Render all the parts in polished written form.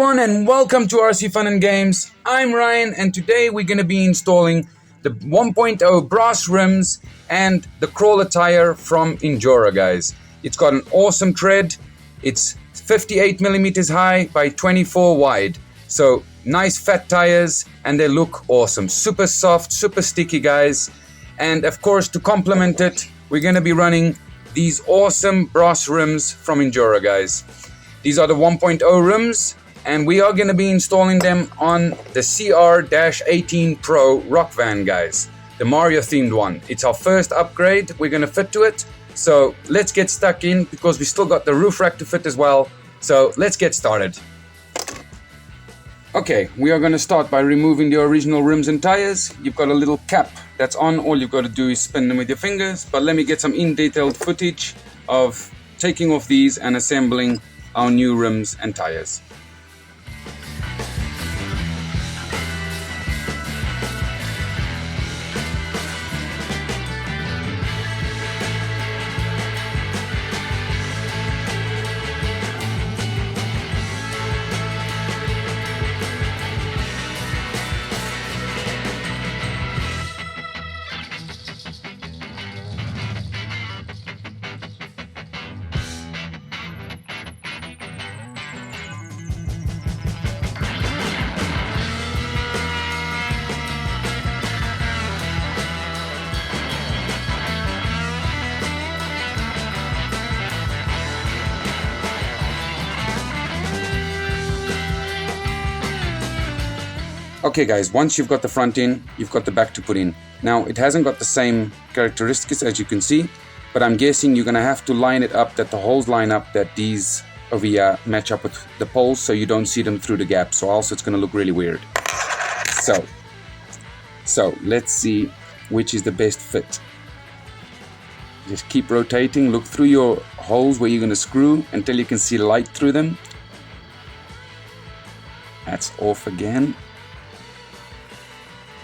everyone and welcome to RC Fun and Games. I'm Ryan and today we're going to be installing the 1.0 brass rims and the crawler tire from Injora, guys. It's got an awesome tread. It's 58 millimeters high by 24 wide. So nice fat tires and they look awesome. Super soft, super sticky, guys. And of course, to complement it, we're going to be running these awesome brass rims from Injora, guys. These are the 1.0 rims, and we are going to be installing them on the CR-18 Pro rock van, guys. The Mario themed one. It's our first upgrade we're going to fit to it. So let's get stuck in because we still got the roof rack to fit as well. So let's get started. Okay, we are going to start by removing the original rims and tires. You've got a little cap that's on. All you've got to do is spin them with your fingers. But let me get some in-detailed footage of taking off these and assembling our new rims and tires. Okay guys, once you've got the front in, you've got the back to put in. Now it hasn't got the same characteristics as you can see, but I'm guessing you're gonna have to line it up that the holes line up, that these over here match up with the poles so you don't see them through the gap, so also it's gonna look really weird. So let's see which is the best fit. Just keep rotating, look through your holes where you're gonna screw until you can see light through them. That's off again.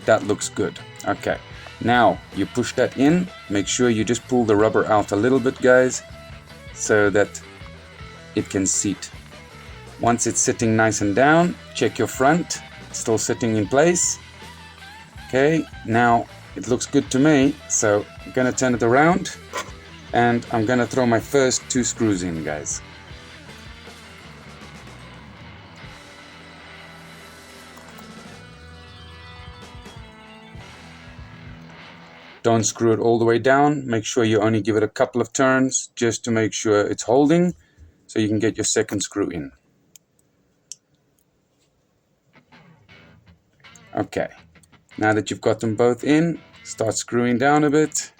That looks good. Okay, now you push that in. Make sure you just pull the rubber out a little bit, guys, so that it can seat. Once it's sitting nice and down, check your front. It's still sitting in place. Okay, now it looks good to me, so I'm gonna turn it around and I'm gonna throw my first 2 screws in, guys. Don't screw it all the way down. Make sure you only give it a couple of turns just to make sure it's holding so you can get your second screw in. Okay, now that you've got them both in, start screwing down a bit.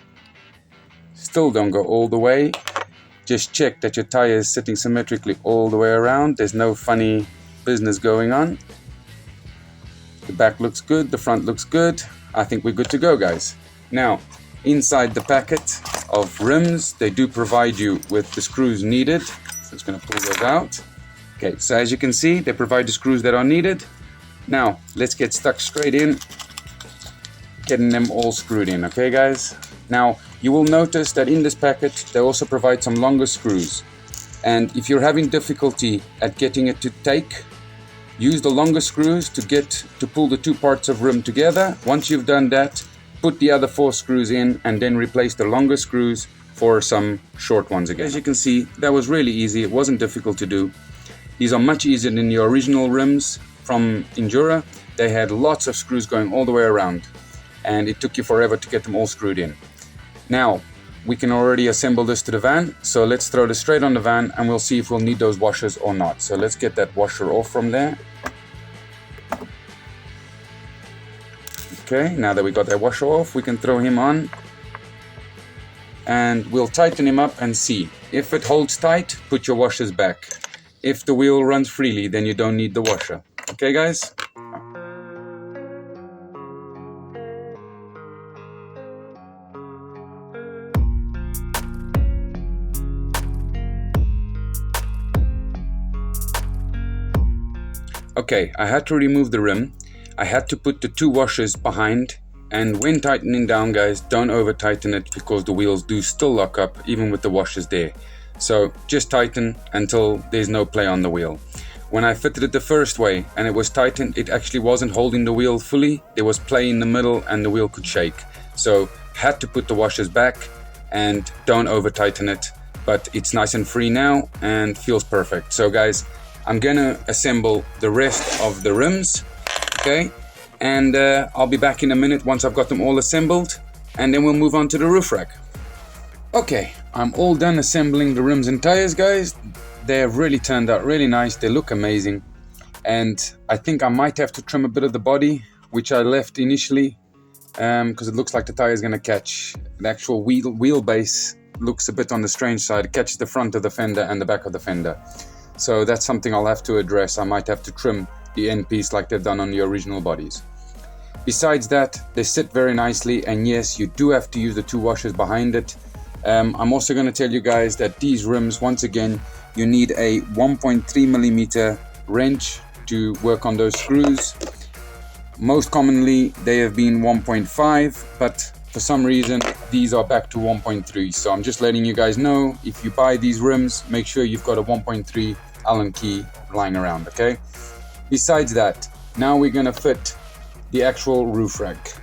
Still don't go all the way. Just check that your tire is sitting symmetrically all the way around. There's no funny business going on. The back looks good, the front looks good. I think we're good to go, guys. Now, inside the packet of rims, they do provide you with the screws needed. So it's going to pull those out. Okay, so as you can see, they provide the screws that are needed. Now, let's get stuck straight in, getting them all screwed in, okay guys? Now, you will notice that in this packet, they also provide some longer screws. And if you're having difficulty at getting it to take, use the longer screws to pull the 2 parts of rim together. Once you've done that, put the other 4 screws in and then replace the longer screws for some short ones again. As you can see, that was really easy. It wasn't difficult to do. These are much easier than the original rims from Injora. They had lots of screws going all the way around and it took you forever to get them all screwed in. Now, we can already assemble this to the van, so let's throw this straight on the van and we'll see if we'll need those washers or not. So let's get that washer off from there. Okay, now that we got that washer off, we can throw him on and we'll tighten him up and see. If it holds tight, put your washers back. If the wheel runs freely, then you don't need the washer. Okay, guys? Okay, I had to remove the rim. I had to put the 2 washers behind, and when tightening down, guys, don't over tighten it because the wheels do still lock up even with the washers there. So just tighten until there's no play on the wheel. when I fitted it the first way and it was tightened, it actually wasn't holding the wheel fully. There was play in the middle and the wheel could shake. So had to put the washers back and don't over tighten it. But it's nice and free now and feels perfect. So guys, I'm gonna assemble the rest of the rims, okay? And I'll be back in a minute once I've got them all assembled, and then we'll move on to the roof rack. Okay, I'm all done assembling the rims and tires, guys. They have really turned out really nice. They look amazing. And I think I might have to trim a bit of the body, which I left initially, because it looks like the tire is gonna catch. The actual wheelbase looks a bit on the strange side. It catches the front of the fender and the back of the fender. So that's something I'll have to address. I might have to trim the end piece like they've done on the original bodies. Besides that, they sit very nicely, and yes, you do have to use the 2 washers behind it. I'm also going to tell you guys that these rims, once again, you need a 1.3mm wrench to work on those screws. Most commonly they have been 1.5, but for some reason these are back to 1.3. So I'm just letting you guys know, if you buy these rims, make sure you've got a 1.3 Allen key lying around, okay? Besides that, now we're gonna fit the actual roof rack.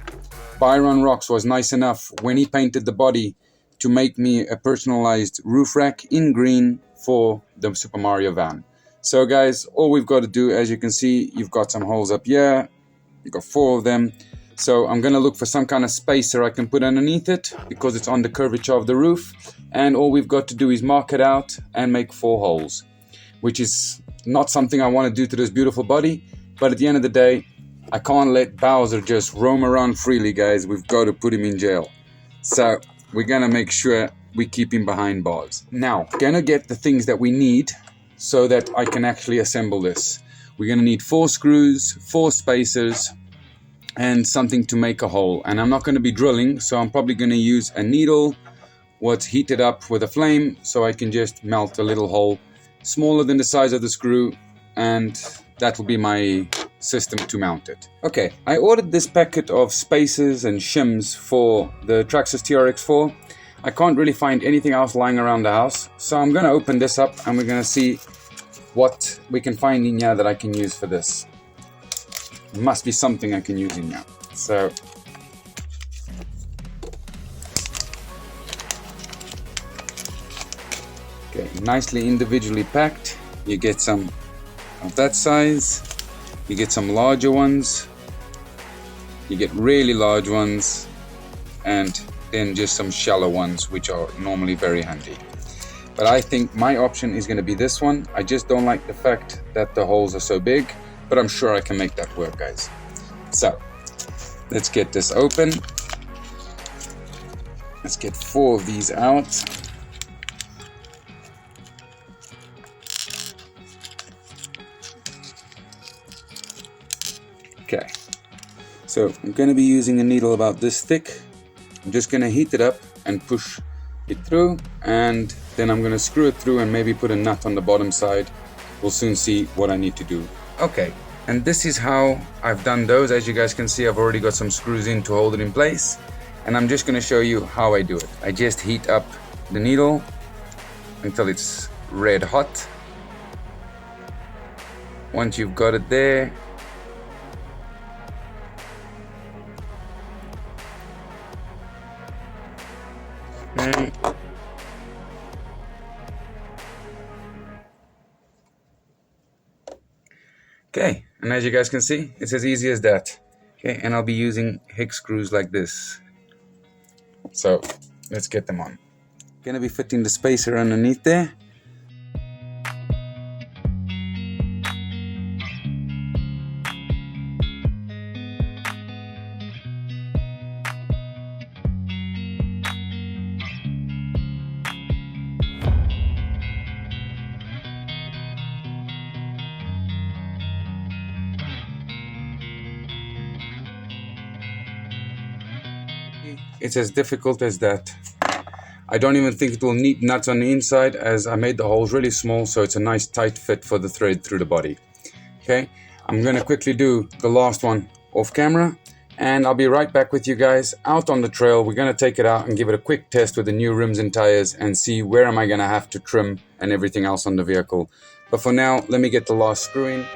Byron Rocks was nice enough when he painted the body to make me a personalized roof rack in green for the Super Mario van. So guys, all we've got to do, as you can see, you've got some holes up here, you've got 4 of them. So I'm gonna look for some kind of spacer I can put underneath it, because it's on the curvature of the roof, and all we've got to do is mark it out and make 4 holes, which is not something I want to do to this beautiful body, but at the end of the day, I can't let Bowser just roam around freely, guys. We've got to put him in jail. So we're gonna make sure we keep him behind bars. Now, gonna get the things that we need so that I can actually assemble this. We're gonna need 4 screws, 4 spacers, and something to make a hole. And I'm not going to be drilling, so I'm probably going to use a needle what's heated up with a flame, so I can just melt a little hole smaller than the size of the screw, and that will be my system to mount it. Okay, I ordered this packet of spacers and shims for the Traxxas TRX4. I can't really find anything else lying around the house, so I'm going to open this up and we're going to see what we can find in here that I can use for this. Must be something I can use in now. So okay, nicely individually packed. You get some of that size, you get some larger ones, you get really large ones, and then just some shallow ones, which are normally very handy. But I think my option is going to be this one. I just don't like the fact that the holes are so big, but I'm sure I can make that work, guys. So let's get this open. Let's get 4 of these out. Okay, so I'm going to be using a needle about this thick. I'm just going to heat it up and push it through, and then I'm going to screw it through and maybe put a nut on the bottom side. We'll soon see what I need to do. Okay, and this is how I've done those. As you guys can see, I've already got some screws in to hold it in place, and I'm just going to show you how I do it. I just heat up the needle until it's red hot. Once you've got it there, okay, and as you guys can see, it's as easy as that. Okay, and I'll be using Hex screws like this. So let's get them on. Gonna be fitting the spacer underneath there. It's as difficult as that. I don't even think it will need nuts on the inside, as I made the holes really small, so it's a nice tight fit for the thread through the body. Okay, I'm gonna quickly do the last one off camera, and I'll be right back with you guys out on the trail. We're gonna take it out and give it a quick test with the new rims and tires and see where am I gonna have to trim and everything else on the vehicle But for now, let me get the last screw in.